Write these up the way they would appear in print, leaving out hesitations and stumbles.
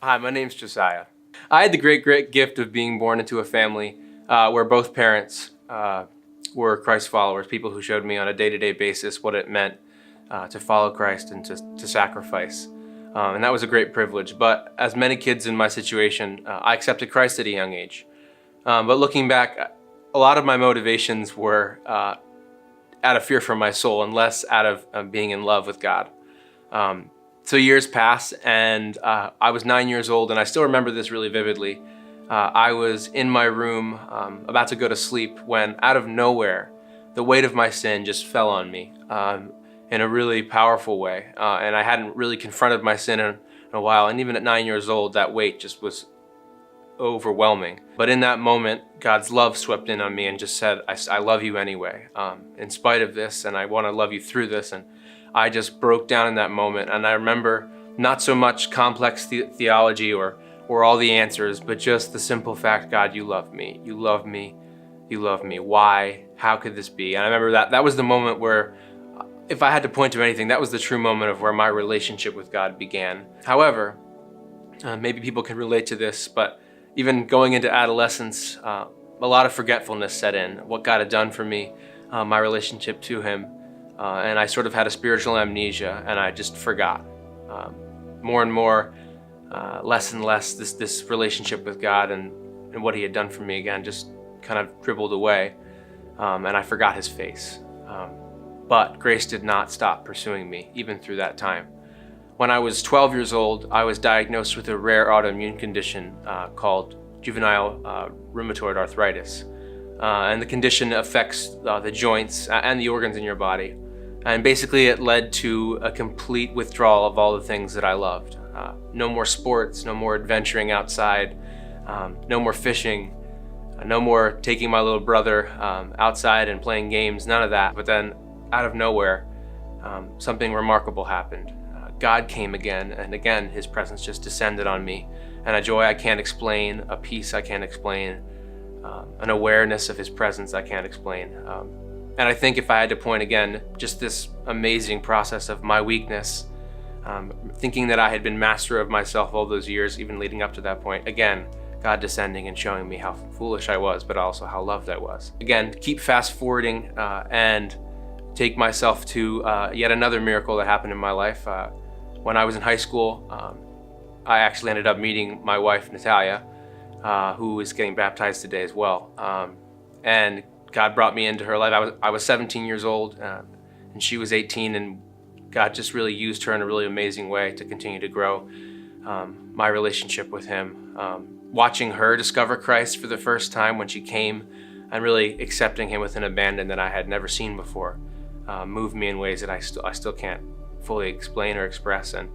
Hi, my name's Josiah. I had the great gift of being born into a family where both parents were Christ followers, people who showed me on a day-to-day basis what it meant to follow Christ and to sacrifice. And that was a great privilege. But as many kids in my situation, I accepted Christ at a young age. But looking back, a lot of my motivations were out of fear for my soul and less out of being in love with God. So years pass, and I was 9 years old, and I still remember this really vividly. I was in my room, about to go to sleep, when out of nowhere, the weight of my sin just fell on me in a really powerful way. And I hadn't really confronted my sin in a while, and even at 9 years old, that weight just was overwhelming. But in that moment, God's love swept in on me and just said, I love you anyway, in spite of this, and I want to love you through this. And I just broke down in that moment. And I remember not so much complex theology or all the answers, but just the simple fact, God, you love me. You love me. You love me. Why? How could this be? And I remember that was the moment where, if I had to point to anything, that was the true moment of where my relationship with God began. However, maybe people can relate to this, but even going into adolescence, a lot of forgetfulness set in, what God had done for me, my relationship to Him. And I sort of had a spiritual amnesia, and I just forgot. More and more, less and less, this relationship with God and what He had done for me again just kind of dribbled away, and I forgot His face. But grace did not stop pursuing me, even through that time. When I was 12 years old, I was diagnosed with a rare autoimmune condition called juvenile rheumatoid arthritis. And the condition affects the joints and the organs in your body. And basically it led to a complete withdrawal of all the things that I loved. No more sports, no more adventuring outside, no more fishing, no more taking my little brother outside and playing games, none of that. But then out of nowhere, something remarkable happened. God came again, and again His presence just descended on me. And a joy I can't explain, a peace I can't explain, an awareness of His presence I can't explain. And I think if I had to point again, just this amazing process of my weakness, thinking that I had been master of myself all those years, even leading up to that point. Again, God descending and showing me how foolish I was, but also how loved I was. Again, keep fast forwarding and take myself to yet another miracle that happened in my life. When I was in high school, I actually ended up meeting my wife, Natalia, who is getting baptized today as well. And God brought me into her life. I was 17 years old, and she was 18, and God just really used her in a really amazing way to continue to grow my relationship with Him. Watching her discover Christ for the first time when she came and really accepting Him with an abandon that I had never seen before moved me in ways that I still can't fully explain or express. And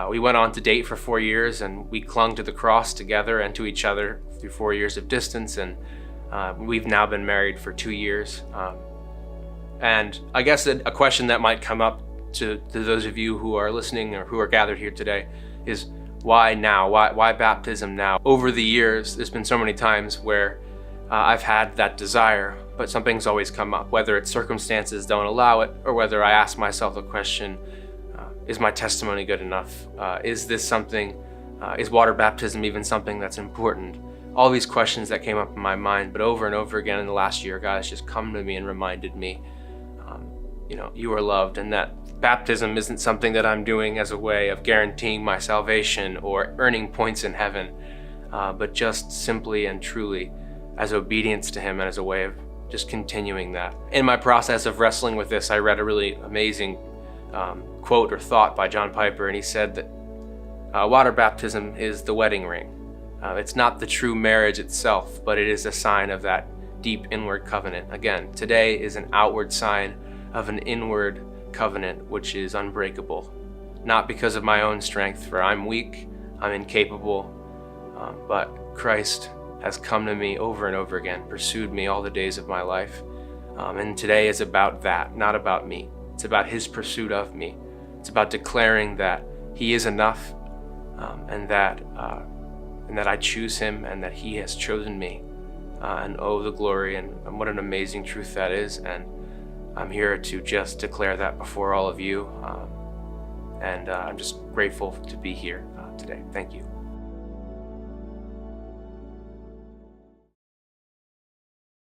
we went on to date for 4 years, and we clung to the cross together and to each other through 4 years of distance. And we've now been married for 2 years. And I guess a question that might come up to those of you who are listening or who are gathered here today is, why now? Why baptism now? Over the years, there's been so many times where I've had that desire, but something's always come up, whether it's circumstances don't allow it, or whether I ask myself the question, is my testimony good enough? Is this something, is water baptism even something that's important? All these questions that came up in my mind, but over and over again in the last year, God has just come to me and reminded me, you are loved, and that baptism isn't something that I'm doing as a way of guaranteeing my salvation or earning points in heaven, but just simply and truly as obedience to Him and as a way of just continuing that. In my process of wrestling with this, I read a really amazing quote or thought by John Piper, and he said that water baptism is the wedding ring. It's not the true marriage itself, but it is a sign of that deep inward covenant. Again, today is an outward sign of an inward covenant which is unbreakable. Not because of my own strength, for I'm weak, I'm incapable, but Christ has come to me over and over again, pursued me all the days of my life. And today is about that, not about me. It's about His pursuit of me. It's about declaring that He is enough, and that I choose Him, and that He has chosen me. And oh, the glory, and what an amazing truth that is. And I'm here to just declare that before all of you. And I'm just grateful to be here today. Thank you.